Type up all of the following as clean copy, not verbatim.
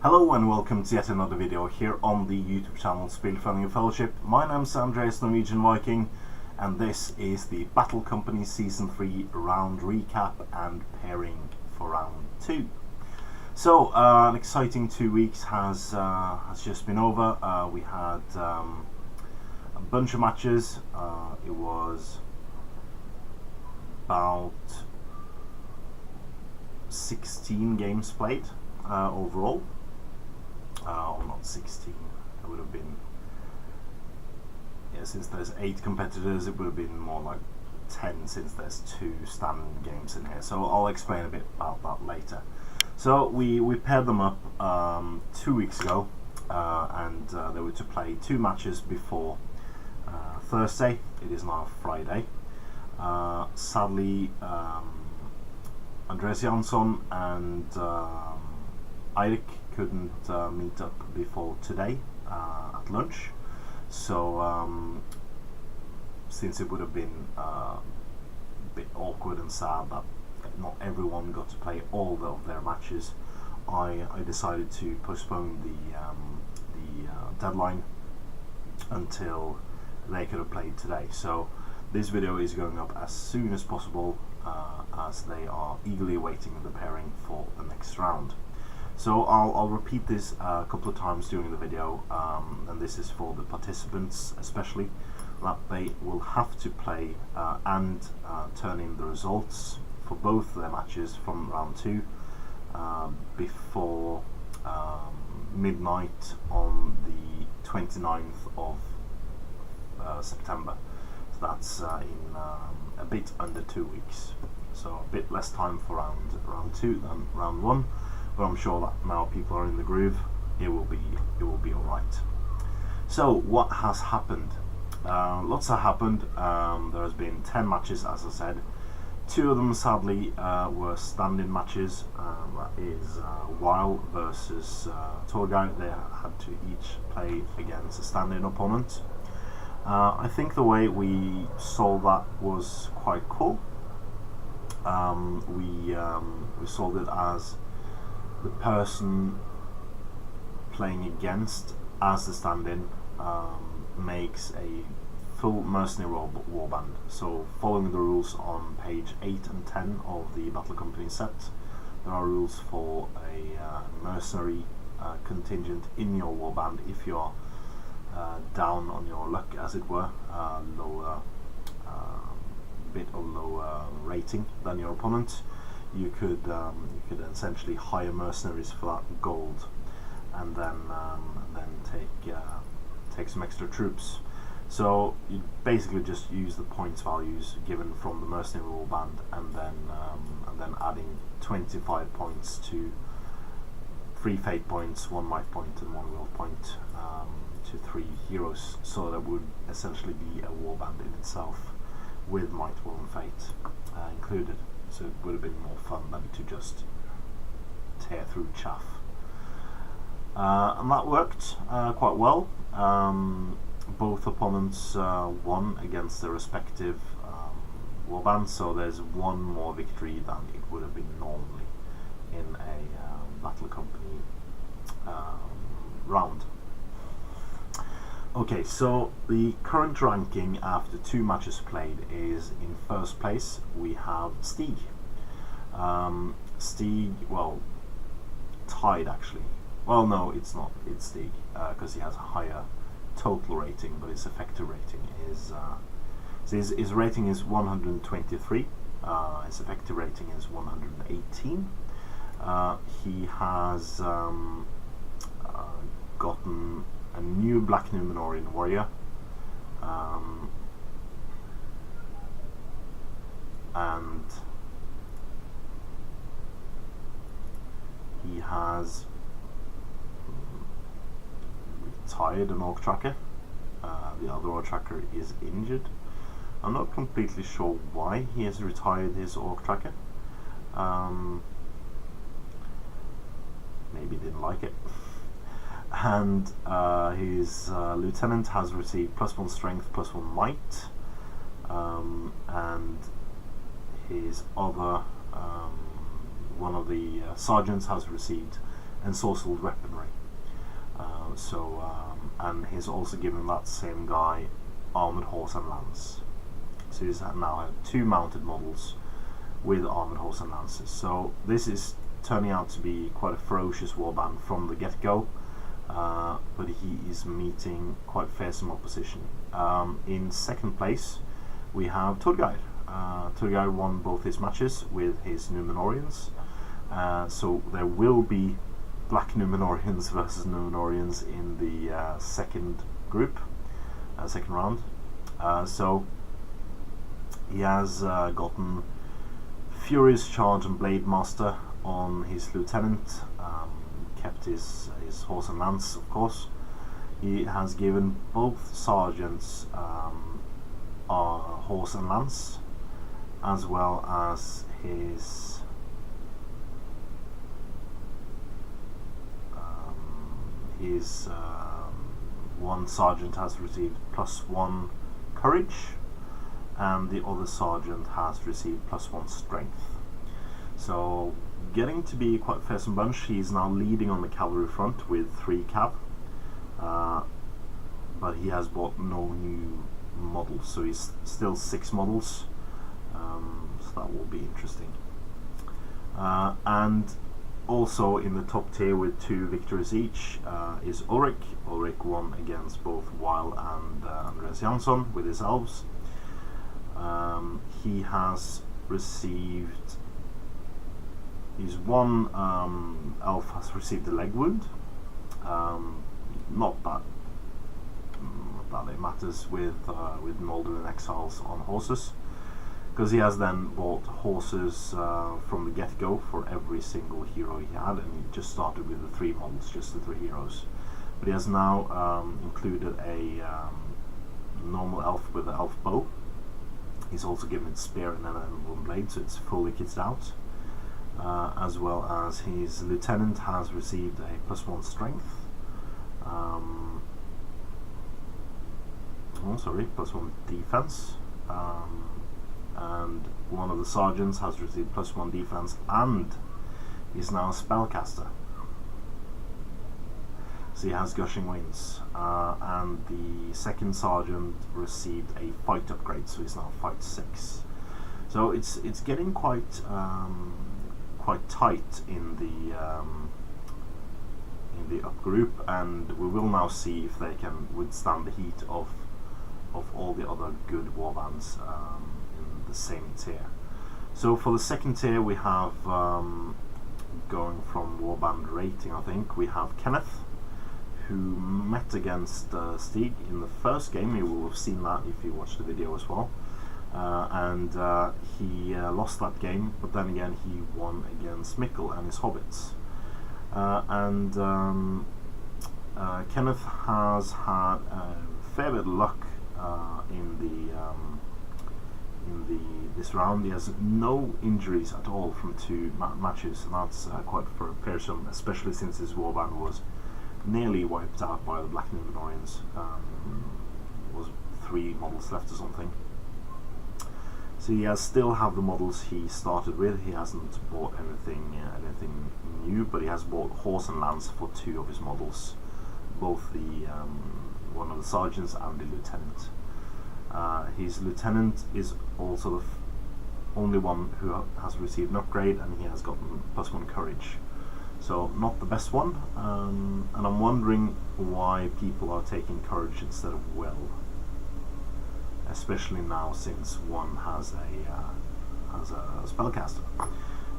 Hello and welcome to yet another video here on the YouTube channel Spillförande Fellowship. My name's Andreas Norwegian Viking and this is the Battle Company Season 3 round recap and pairing for round 2. So an exciting 2 weeks has just been over. We had a bunch of matches. It was about 16 games played overall. Or not 16, it would have been, since there's 8 competitors, it would have been more like 10 since there's 2 standing games in here. So I'll explain a bit about that later. So we paired them up 2 weeks ago, and they were to play 2 matches before Thursday. It is now Friday. Sadly, Andreas Jansson and Eirik couldn't meet up before today at lunch, so since it would have been a bit awkward and sad that not everyone got to play all of their matches, I decided to postpone the deadline until they could have played today. So this video is going up as soon as possible, as they are eagerly awaiting the pairing for the next round. So I'll repeat this a couple of times during the video, and this is for the participants especially, that they will have to play and turn in the results for both their matches from round 2 before midnight on the 29th of September. So that's in a bit under 2 weeks, so a bit less time for round 2 than round 1. But I'm sure that now people are in the groove, it will be all right. So what has happened? Lots have happened. There has been 10 matches, as I said. 2 of them sadly were stand-in matches. That is Weil versus Torgeir. They had to each play against a stand-in opponent. I think the way we solved that was quite cool. We solved it as the person playing against as the stand-in makes a full mercenary warband. So following the rules on page 8 and 10 of the Battle Company set, there are rules for a mercenary contingent in your warband if you're down on your luck, as it were, bit of lower rating than your opponent. You could essentially hire mercenaries for that gold, and then take some extra troops. So you basically just use the points values given from the mercenary warband, and then adding 25 points to 3 fate points, 1 might point, and 1 will point to 3 heroes. So that would essentially be a warband in itself, with might, will, and fate included. So it would have been more fun than to just tear through chaff. And that worked quite well. Both opponents won against their respective warbands, so there's 1 more victory than it would have been normally in a Battle Company round. Okay, so the current ranking after 2 matches played is: in first place we have Stig. Stig, well, tied actually. Well, no, it's not. It's Stig because he has a higher total rating, but his effective rating is so his rating is 123. His effective rating is 118. He has gotten a new Black Numenorian warrior, and he has retired an Orc Tracker. The other Orc Tracker is injured. I'm not completely sure why he has retired his Orc Tracker. Maybe didn't like it. And his lieutenant has received +1 strength, +1 might, and his other one of the sergeants has received ensorcelled weaponry. And he's also given that same guy armored horse and lance. So he's now had 2 mounted models with armored horse and lances. So this is turning out to be quite a ferocious warband from the get-go, but he is meeting quite fearsome opposition. In second place we have Turgeir. Turgeir won both his matches with his Numenorians, so there will be Black Numenorians versus Numenorians in the second round. So he has gotten Furious Charge and Blade Master on his lieutenant, kept his horse and lance, of course. He has given both sergeants horse and lance, as well as his one sergeant has received +1 courage, and the other sergeant has received +1 strength. So getting to be quite a fearsome bunch. He's now leading on the cavalry front with 3 cav, but he has bought no new models, so he's still 6 models, so that will be interesting. And also in the top tier with 2 victories each is Ulrich. Ulrich won against both Weil and Andreas Jansson with his elves. He has received, his one elf has received a leg wound. Not that it matters with Moldven Exiles on horses, because he has then bought horses from the get-go for every single hero he had, and he just started with the 3 models, just the 3 heroes. But he has now included a normal elf with an elf bow. He's also given it spear and then one blade, so it's fully kitted out. As well as his lieutenant has received a +1 strength. +1 defense. And one of the sergeants has received +1 defense and is now a spellcaster. So he has Gushing Winds, and the second sergeant received a fight upgrade, so he's now fight 6. So it's getting quite tight in the up group, and we will now see if they can withstand the heat of all the other good warbands in the same tier. So for the second tier we have, going from warband rating, I think we have Kenneth, who met against Stig in the first game. You will have seen that if you watched the video as well. And he lost that game, but then again he won against Mikkel and his hobbits. Kenneth has had a fair bit of luck this round. He has no injuries at all from 2 matches, and that's quite fearsome, especially since his warband was nearly wiped out by the Black Numenorians. Was 3 models left or something. So he has still have the models he started with. He hasn't bought anything new, but he has bought horse and lance for 2 of his models, both the one of the sergeants and the lieutenant. His lieutenant is also the only one who has received an upgrade, and he has gotten +1 courage. So not the best one, and I'm wondering why people are taking courage instead of will, especially now since one has a spellcaster.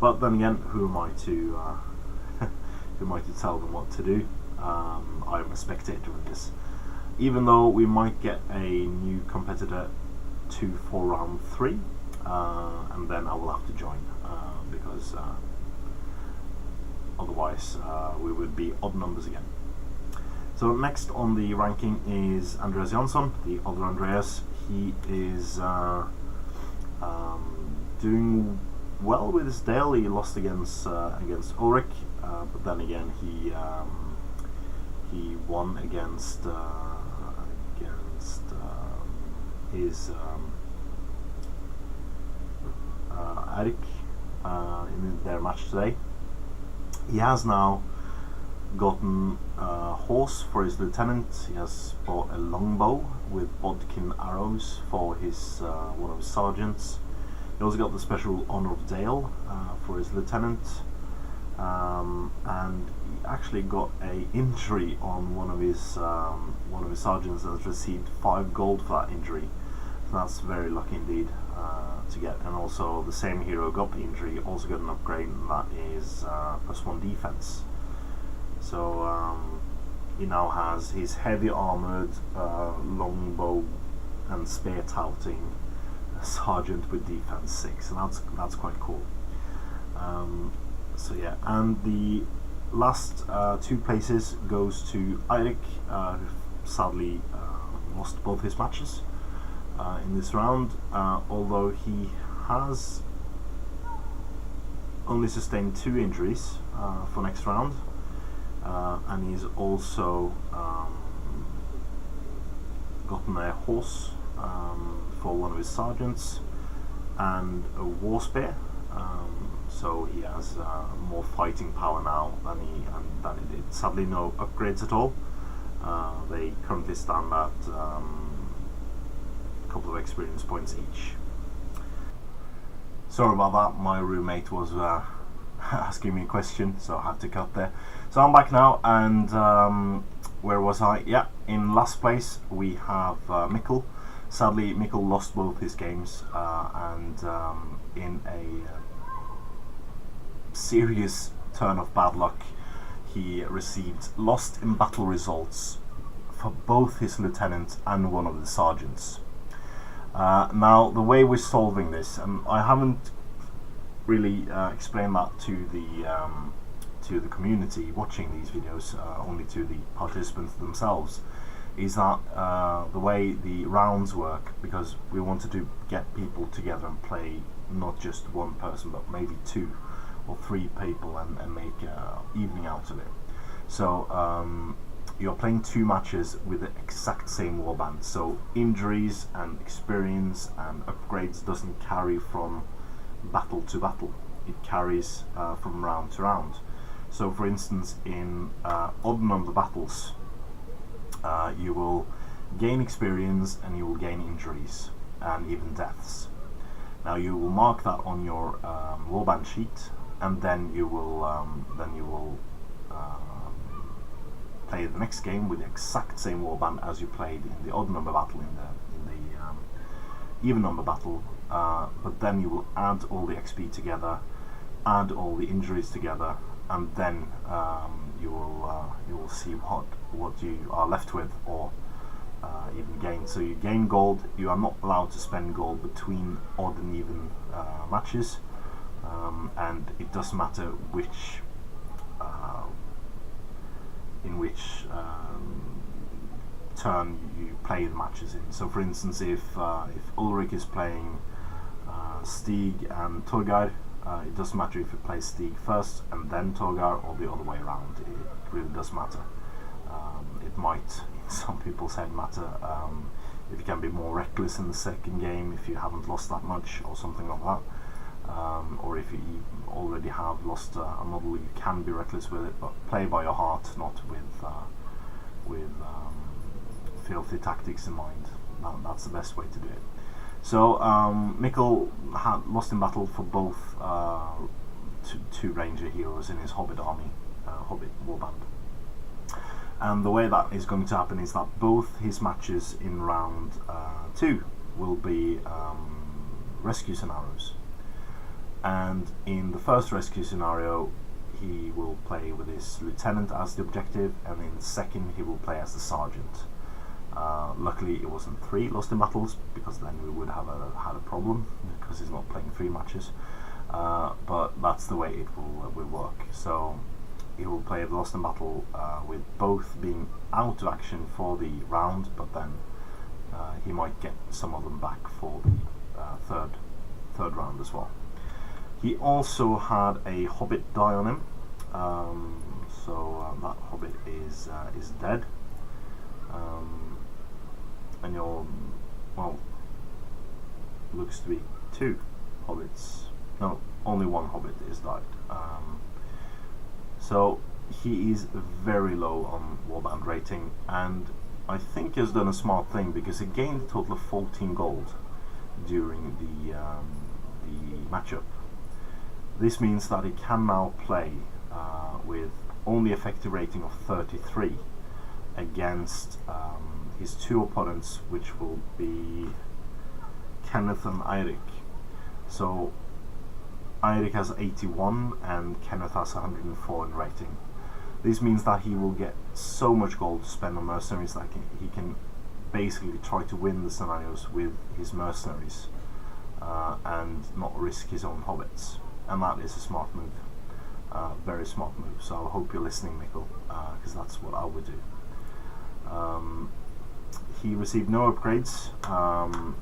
But then again, who am I to tell them what to do? I'm a spectator in this. Even though we might get a new competitor for round 3, and then I will have to join, because otherwise we would be odd numbers again. So next on the ranking is Andreas Jansson, the other Andreas. He is doing well with his Dale. He lost against Ulrich, but then again he won against his Erik in their match today. He has now gotten a horse for his lieutenant. He has bought a longbow with bodkin arrows for his one of his sergeants. He also got the special Honor of Dale for his lieutenant, and he actually got a injury on one of his sergeants and has received 5 gold for that injury. So that's very lucky indeed to get. And also the same hero got the injury, also got an upgrade, and that is +1 defense. So he now has his heavy armored longbow and spear touting sergeant with defense 6, and that's quite cool. So yeah, and the last 2 places goes to Eirik, who sadly lost both his matches in this round, although he has only sustained 2 injuries for next round, and he's also gotten a horse for one of his sergeants and a war spear, so he has more fighting power now than he did. Sadly, no upgrades at all. They currently stand at a couple of experience points each. Sorry about that, my roommate was asking me a question, so I had to cut there. So I'm back now, and where was I? Yeah, in last place we have Mikkel. Sadly, Mikkel lost both his games, and in a serious turn of bad luck, he received lost in battle results for both his lieutenant and one of the sergeants. Now, the way we're solving this, and I haven't really explained that to the community watching these videos, only to the participants themselves, is that the way the rounds work, because we wanted to get people together and play not just one person but maybe 2 or 3 people and make evening out of it. So you're playing 2 matches with the exact same warband, so injuries and experience and upgrades doesn't carry from battle to battle, it carries from round to round. So for instance, in odd number battles, you will gain experience and you will gain injuries and even deaths. Now you will mark that on your warband sheet, and then you will play the next game with the exact same warband as you played in the odd number battle, in the even number battle, but then you will add all the XP together, add all the injuries together, and then you will see what you are left with, or even gain. So you gain gold. You are not allowed to spend gold between odd and even matches, and it doesn't matter which in which turn you play the matches in. So for instance, if Ulrich is playing Stig and Torgeir, it doesn't matter if you play Stig first and then Torgeir, or the other way around. It really does matter. It might, in some people's head, matter if you can be more reckless in the second game if you haven't lost that much or something like that, or if you already have lost a model, you can be reckless with it, but play by your heart, not with filthy tactics in mind. That's the best way to do it. So Mikkel had lost in battle for both two ranger heroes in his Hobbit army, Hobbit warband. And the way that is going to happen is that both his matches in round 2 will be rescue scenarios. And in the first rescue scenario, he will play with his lieutenant as the objective, and in the second he will play as the sergeant. Luckily it wasn't 3 lost in battles, because then we would have had a problem, because he's not playing 3 matches. But that's the way it will work. So he will play the lost in battle with both being out of action for the round, but then he might get some of them back for the third round as well. He also had a Hobbit die on him, so that Hobbit is dead. And looks to be 2 hobbits. No, only 1 hobbit is died. So he is very low on warband rating, and I think he has done a smart thing because he gained a total of 14 gold during the matchup. This means that he can now play with only effective rating of 33 against his two opponents, which will be Kenneth and Eirik. So Eirik has 81 and Kenneth has 104 in rating. This means that he will get so much gold to spend on mercenaries that he can basically try to win the scenarios with his mercenaries and not risk his own hobbits. And that is a smart move. Very smart move. So I hope you're listening, Mikkel, because that's what I would do. He received no upgrades,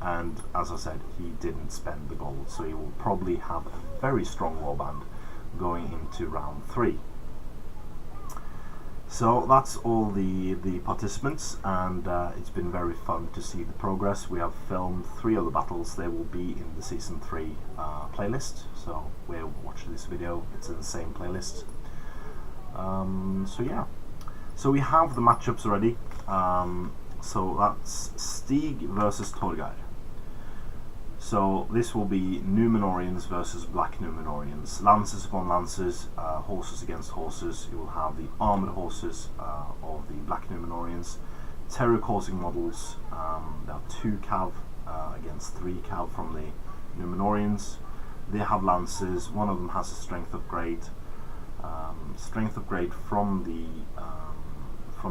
and as I said, he didn't spend the gold, so he will probably have a very strong warband going into round 3. So that's all the participants, and it's been very fun to see the progress. We have filmed 3 other battles. They will be in the season 3 playlist, so where you watch this video, it's in the same playlist. So yeah, so we have the matchups already. So that's Stig versus Torgeir. So this will be Numenorians versus Black Numenorians. Lances upon lances, horses against horses. You will have the armored horses of the Black Numenorians. Terror-causing models. There are 2 cav against 3 cav from the Numenorians. They have lances. One of them has a strength upgrade. Strength upgrade from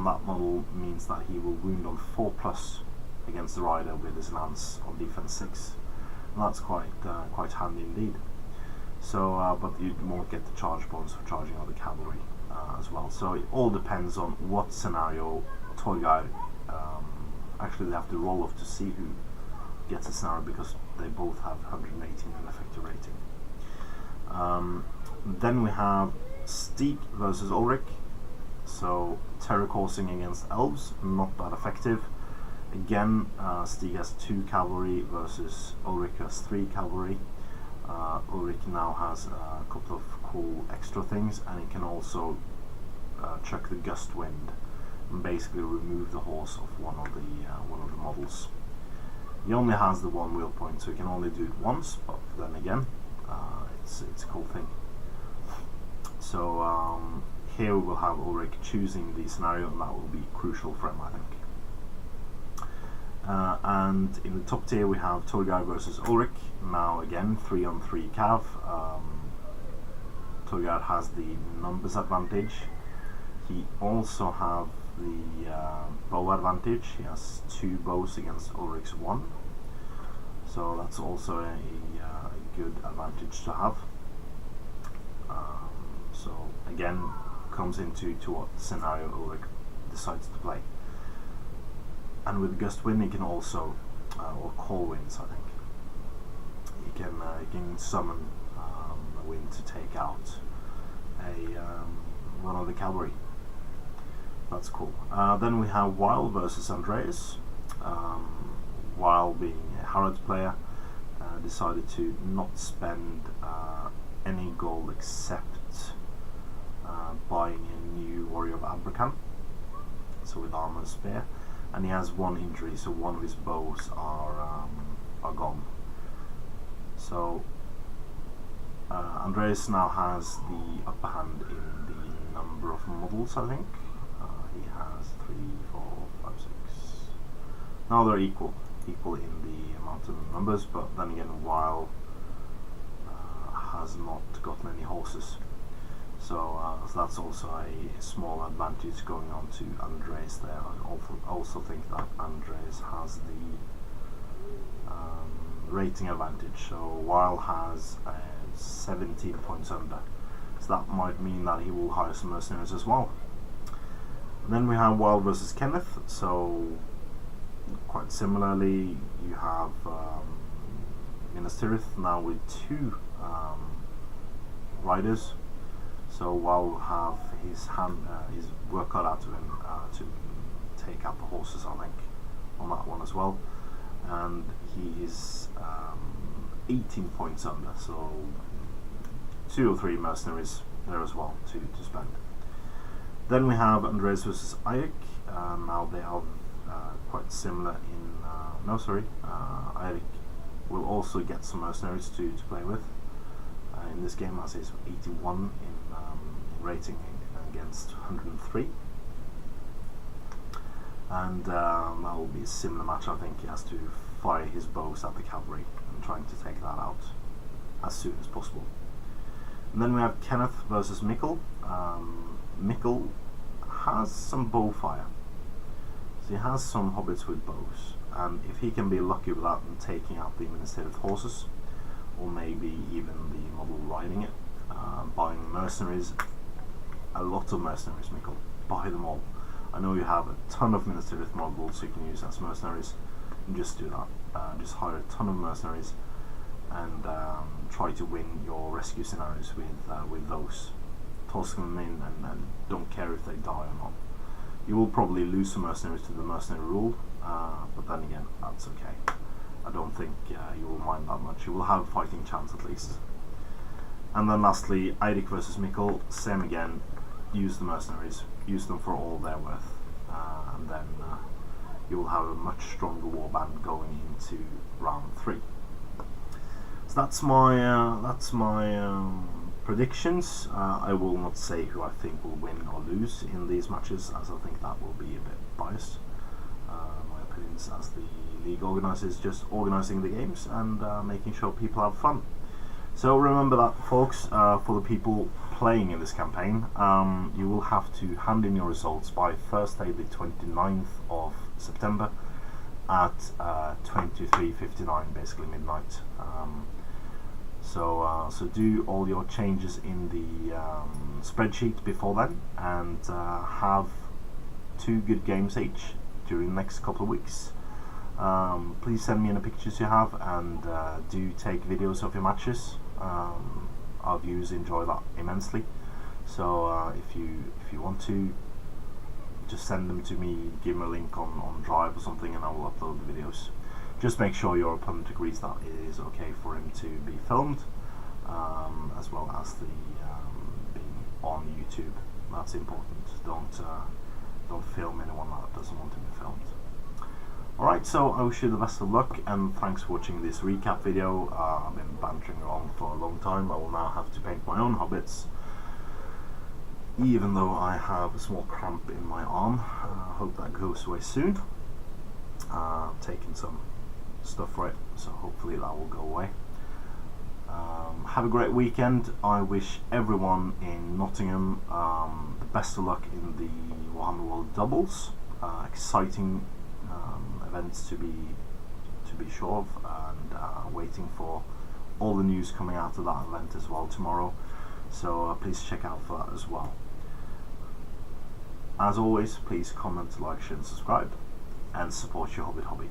that model means that he will wound on 4+ against the rider with his lance on defense 6. And that's quite handy indeed. So, but you won't get the charge bonus for charging other cavalry as well. So it all depends on what scenario Torgeir. Actually, they have to roll off to see who gets the scenario because they both have 118 in effective rating. Then we have Stig versus Ulrich. So terror causing against elves, not that effective. Again, Stig has 2 cavalry versus Ulrich has 3 cavalry. Ulrich now has a couple of cool extra things, and he can also chuck the gust wind and basically remove the horse of one of the models. He only has the 1 wheel point, so he can only do it once. But then again, it's a cool thing. So here we will have Ulrich choosing the scenario, and that will be crucial for him, I think. And in the top tier we have Torgeir versus Ulrich. Now again, 3-on-3 cav. Torgeir has the numbers advantage. He also have the bow advantage. He has 2 bows against Ulrich's 1. So that's also a good advantage to have. So again, comes into what scenario Ulrich decides to play. And with Gust Wind he can also, or Call Winds I think, he can summon a wind to take out one of the cavalry. That's cool. Then we have Weil versus Andreas. Weil being a Harrods player, decided to not spend any gold except buying a new Warrior of Abrakan, so with armor and spear, and he has 1 injury, so one of his bows are gone. So Andreas now has the upper hand in the number of models, I think. He has 3, 4, 5, 6. Now they're equal in the amount of numbers, but then again, Weil has not gotten any horses. So that's also a small advantage going on to Andreas there. I also think that Andreas has the rating advantage. So Weil has 17 points under. So that might mean that he will hire some mercenaries as well. And then we have Weil versus Kenneth. So quite similarly, you have Minas Tirith now with 2 riders. So Weil will have his work cut out to him to take out the horses, I think, on that one as well. And he is 18 points under, so 2 or 3 mercenaries there as well to spend. Then we have Andreas versus Eirik. Now they are quite similar in... Eirik will also get some mercenaries to play with in this game, as he's 81 in rating against 103. And that will be a similar match. I think he has to fire his bows at the cavalry and trying to take that out as soon as possible. And then we have Kenneth versus Mikkel. Mikkel has some bow fire, so he has some hobbits with bows, and if he can be lucky with that and taking out the Ministry of Horses, or maybe even the model riding it, buying mercenaries, a lot of mercenaries, Mikkel, buy them all. I know you have a ton of Ministry of models you can use as mercenaries, and just do that. Just hire a ton of mercenaries and try to win your rescue scenarios with those. Toss them in and don't care if they die or not. You will probably lose some mercenaries to the mercenary rule, but then again, that's okay. I don't think you will mind that much. You will have a fighting chance at least. And then lastly, Eirik versus Mikkel, same again. Use the mercenaries, use them for all they're worth, and then you will have a much stronger warband going into round 3. So that's my predictions. I will not say who I think will win or lose in these matches, as I think that will be a bit biased. My opinions as the league organizers, just organizing the games and making sure people have fun. So remember that, folks, for the people playing in this campaign, you will have to hand in your results by Thursday the 29th of September at 23:59, basically midnight. So do all your changes in the spreadsheet before then, and have 2 good games each during the next couple of weeks. Please send me any pictures you have, and do take videos of your matches. Our viewers enjoy that immensely. So if you want to, just send them to me, give me a link on Drive or something, and I will upload the videos. Just make sure your opponent agrees that it is okay for him to be filmed, as well as the being on YouTube. That's important. Don't film anyone that doesn't want to be filmed. Alright, so I wish you the best of luck, and thanks for watching this recap video. I've been bantering along for a long time. I will now have to paint my own hobbits, even though I have a small cramp in my arm. I hope that goes away soon. I've taken some stuff for it, so hopefully that will go away. Have a great weekend. I wish everyone in Nottingham the best of luck in the Warhammer World Doubles. Exciting events to be sure of, and waiting for all the news coming out of that event as well tomorrow. So please check out for that as well. As always, please comment, like, share and subscribe, and support your Hobbit hobby.